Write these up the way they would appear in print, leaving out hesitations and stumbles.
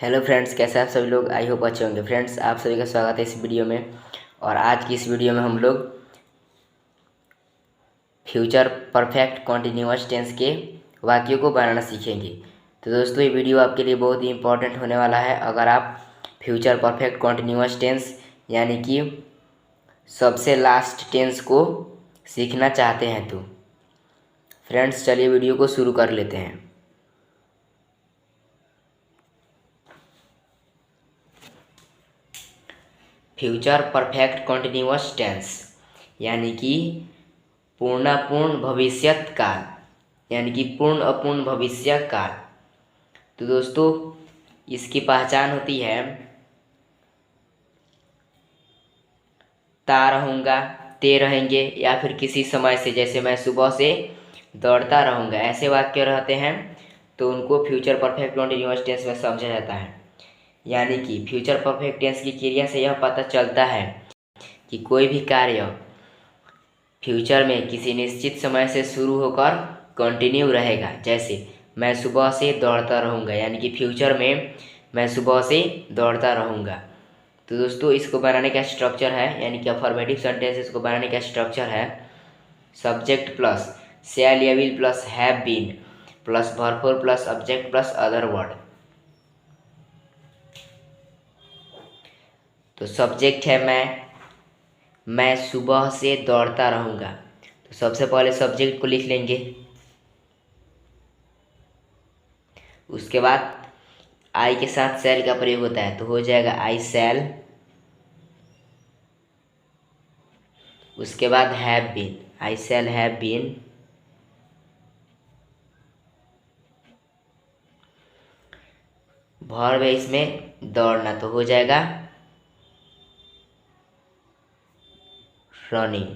Hello friends, कैसे हैं आप सभी लोग। आई होप अच्छे होंगे। फ्रेंड्स, आप सभी का स्वागत है इस वीडियो में। और आज की इस वीडियो में हम लोग फ्यूचर परफेक्ट कॉन्टिन्यूअस टेंस के वाक्यों को बनाना सीखेंगे। तो दोस्तों, ये वीडियो आपके लिए बहुत ही इंपॉर्टेंट होने वाला है अगर आप फ्यूचर परफेक्ट कॉन्टिन्यूअस टेंस यानी कि सबसे लास्ट टेंस को सीखना चाहते हैं। तो फ्रेंड्स, चलिए वीडियो को शुरू कर लेते हैं। फ्यूचर परफेक्ट कॉन्टिन्यूअस टेंस यानी कि पूर्ण भविष्यत काल यानी कि पूर्ण अपूर्ण भविष्य काल। तो दोस्तों, इसकी पहचान होती है ता रहूँगा, ते रहेंगे, या फिर किसी समय से, जैसे मैं सुबह से दौड़ता रहूँगा, ऐसे वाक्य रहते हैं तो उनको फ्यूचर परफेक्ट कॉन्टिन्यूअस टेंस में समझा जाता है। यानी कि फ्यूचर परफेक्ट टेंस की क्रिया से यह पता चलता है कि कोई भी कार्य फ्यूचर में किसी निश्चित समय से शुरू होकर कंटिन्यू रहेगा। जैसे मैं सुबह से दौड़ता रहूँगा, यानी कि फ्यूचर में मैं सुबह से दौड़ता रहूँगा। तो दोस्तों, इसको बनाने का स्ट्रक्चर है, यानी कि अफर्मेटिव सेंटेंस इसको बनाने का स्ट्रक्चर है सब्जेक्ट प्लस शैल या will plus have been plus verb four plus object plus other word. तो सब्जेक्ट है मैं सुबह से दौड़ता रहूँगा। तो सबसे पहले सब्जेक्ट को लिख लेंगे, उसके बाद आई के साथ शैल का प्रयोग होता है तो हो जाएगा आई शैल। उसके बाद have been, I shall have been. Verb है इसमें दौड़ना तो हो जाएगा running,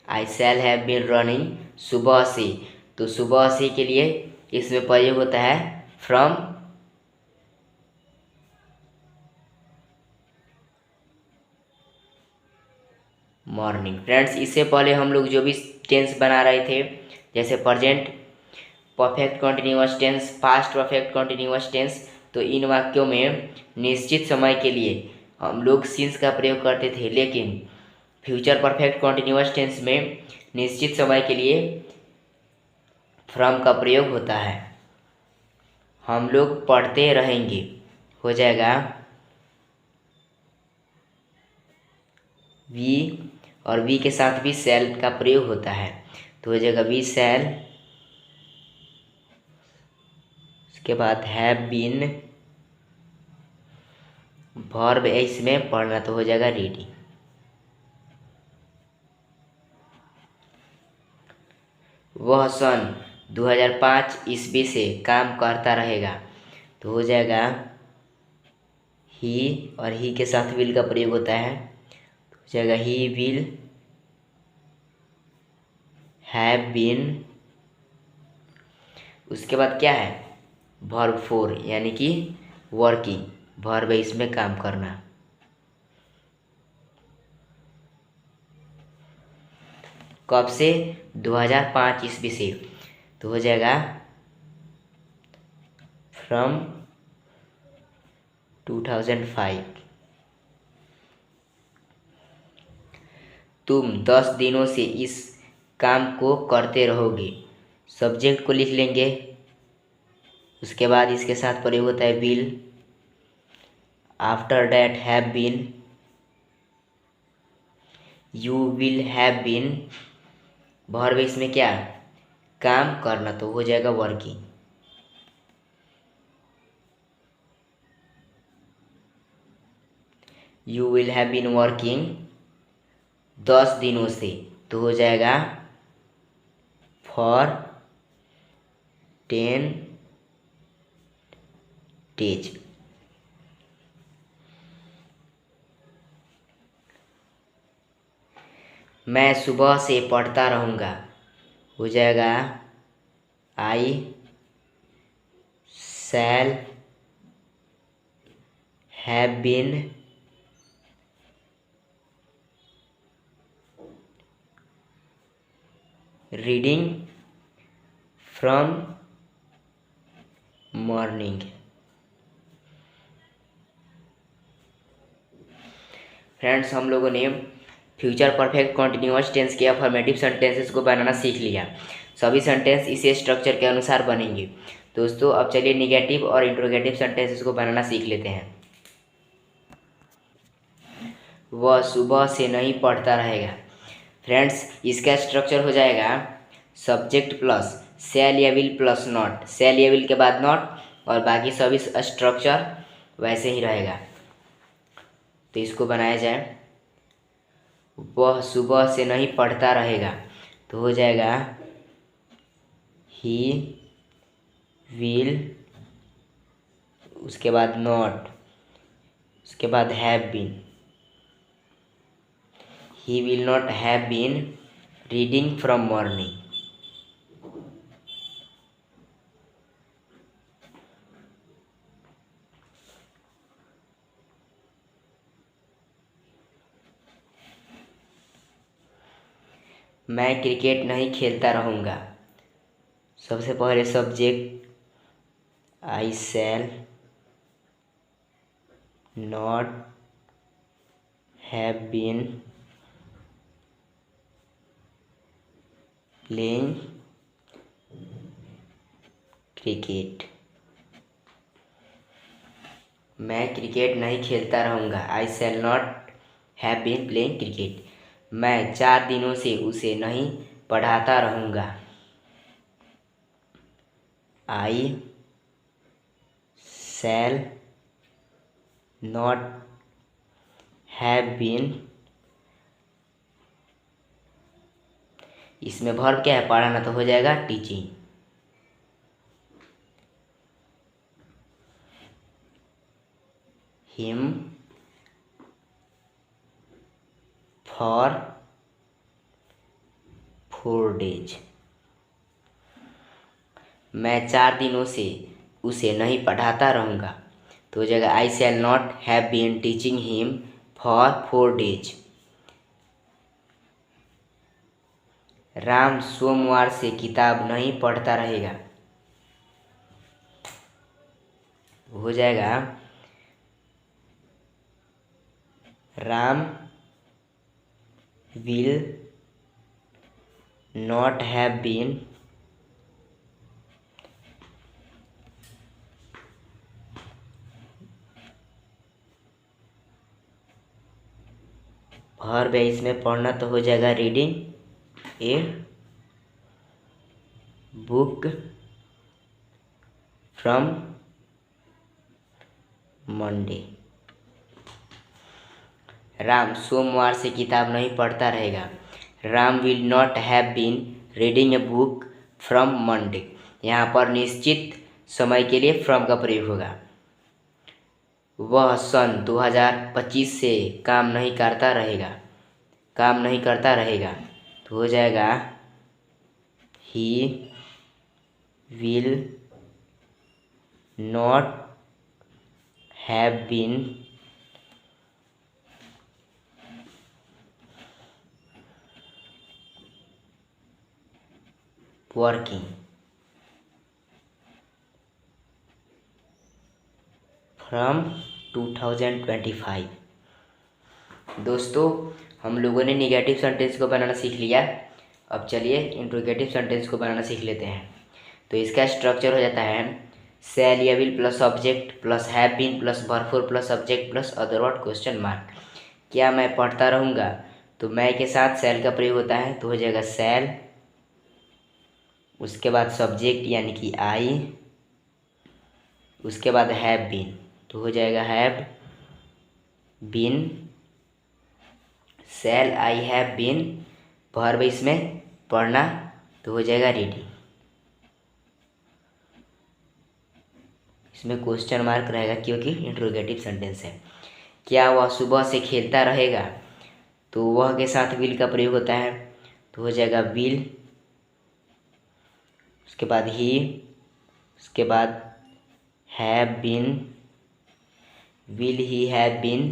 I shall have been running सुबह से। तो सुबह से के लिए इसमें प्रयोग होता है फ्रॉम मॉर्निंग। फ्रेंड्स, इससे पहले हम लोग जो भी टेंस बना रहे थे, जैसे present perfect continuous tense, past perfect continuous tense, तो इन वाक्यों में निश्चित समय के लिए हम लोग सिंस का प्रयोग करते थे, लेकिन फ्यूचर परफेक्ट कॉन्टिन्यूअस टेंस में निश्चित समय के लिए फ्रॉम का प्रयोग होता है। हम लोग पढ़ते रहेंगे हो जाएगा वी, और वी के साथ भी शैल का प्रयोग होता है तो हो जाएगा वी शैल। उसके बाद हैव बीन, वर्ब इसमें पढ़ना तो हो जाएगा रीडिंग। वह सन 2005 ईस्वी से काम करता रहेगा तो हो जाएगा ही, और ही के साथ विल का प्रयोग होता है तो हो जाएगा ही विल हैव बीन। उसके बाद क्या है वर्ब फोर, यानी कि वर्किंग, वर्ब इसमें काम करना। कब से 2005 ईस्वी से तो हो जाएगा फ्रॉम 2005। तुम 10 दिनों से इस काम को करते रहोगे, सब्जेक्ट को लिख लेंगे, उसके बाद इसके साथ प्रयोग होता है will, after that have been, you will have been, verb इसमें क्या काम करना तो हो जाएगा working. You will have been working 10 दिनों से तो हो जाएगा फॉर 10 डेज। मैं सुबह से पढ़ता रहूँगा हो जाएगा I shall have been reading from morning. Friends, हम लोगों ने फ्यूचर परफेक्ट कॉन्टिन्यूअस टेंस के अफर्मेटिव सेंटेंसेस को बनाना सीख लिया। सभी सेंटेंस इसी स्ट्रक्चर के अनुसार बनेंगे। दोस्तों, अब चलिए निगेटिव और इंट्रोगेटिव सेंटेंसेस को बनाना सीख लेते हैं। वह सुबह से नहीं पढ़ता रहेगा। फ्रेंड्स, इसका स्ट्रक्चर हो जाएगा सब्जेक्ट प्लस शैल या विल प्लस नॉट, शैल या विल के बाद नॉट, और बाकी सभी स्ट्रक्चर वैसे ही रहेगा। तो इसको बनाया जाए, वह सुबह से नहीं पढ़ता रहेगा, तो हो जाएगा ही विल, उसके बाद नॉट, उसके बाद have been. He will not have been reading from morning. मैं क्रिकेट नहीं खेलता रहूँगा। सबसे पहले subject I shall not have been playing cricket. मैं क्रिकेट नहीं खेलता रहूँगा। I shall not have been playing cricket. मैं 4 दिनों से उसे नहीं पढ़ाता रहूँगा। I shall not have been, इसमें वर्ब क्या है, पढ़ाना, तो हो जाएगा टीचिंग। Him for 4 days। मैं 4 दिनों से उसे नहीं पढ़ाता रहूँगा, तो हो जाएगा I shall not have been teaching him for 4 days। Ram सोमवार से किताब नहीं पढ़ता रहेगा, हो जाएगा Ram will not have been verb है इसमें पढ़ना, तो हो जाएगा reading a book from Monday. Ram सोमवार से किताब नहीं पढ़ता रहेगा। Ram will not have been reading a book from Monday. यहाँ पर निश्चित समय के लिए फ्रॉम का प्रयोग होगा। वह सन 2025 से काम नहीं करता रहेगा, काम नहीं करता रहेगा, तो हो जाएगा he will not have been working from 2025। दोस्तों, हम लोगों ने निगेटिव सेंटेंस को बनाना सीख लिया। अब चलिए इंट्रोगेटिव सेंटेंस को बनाना सीख लेते हैं। तो इसका स्ट्रक्चर हो जाता है शैल या will plus object plus have been plus verb four plus subject plus other word question mark. क्या मैं पढ़ता रहूँगा, तो मैं के साथ शैल का प्रयोग होता है, तो हो जाएगा शैल, उसके बाद सब्जेक्ट यानी कि आई, उसके बाद हैव बीन, तो हो जाएगा have been, shall I have been, verb इसमें पढ़ना, तो हो जाएगा रीडिंग। इसमें क्वेश्चन मार्क रहेगा क्योंकि इंट्रोगेटिव सेंटेंस है। क्या वह सुबह से खेलता रहेगा, तो वह के साथ विल का प्रयोग होता है, तो हो जाएगा विल, उसके बाद ही, उसके बाद have been, will he have been,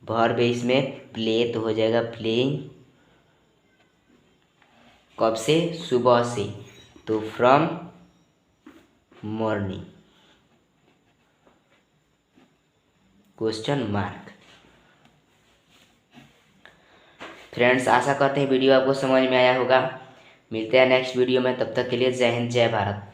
verb इसमें प्ले, तो हो जाएगा प्लेइंग। कब से, सुबह से, तो from morning question mark. Friends, आशा करते हैं वीडियो आपको समझ में आया होगा। मिलते हैं नेक्स्ट वीडियो में, तब तक के लिए जय हिंद जय भारत।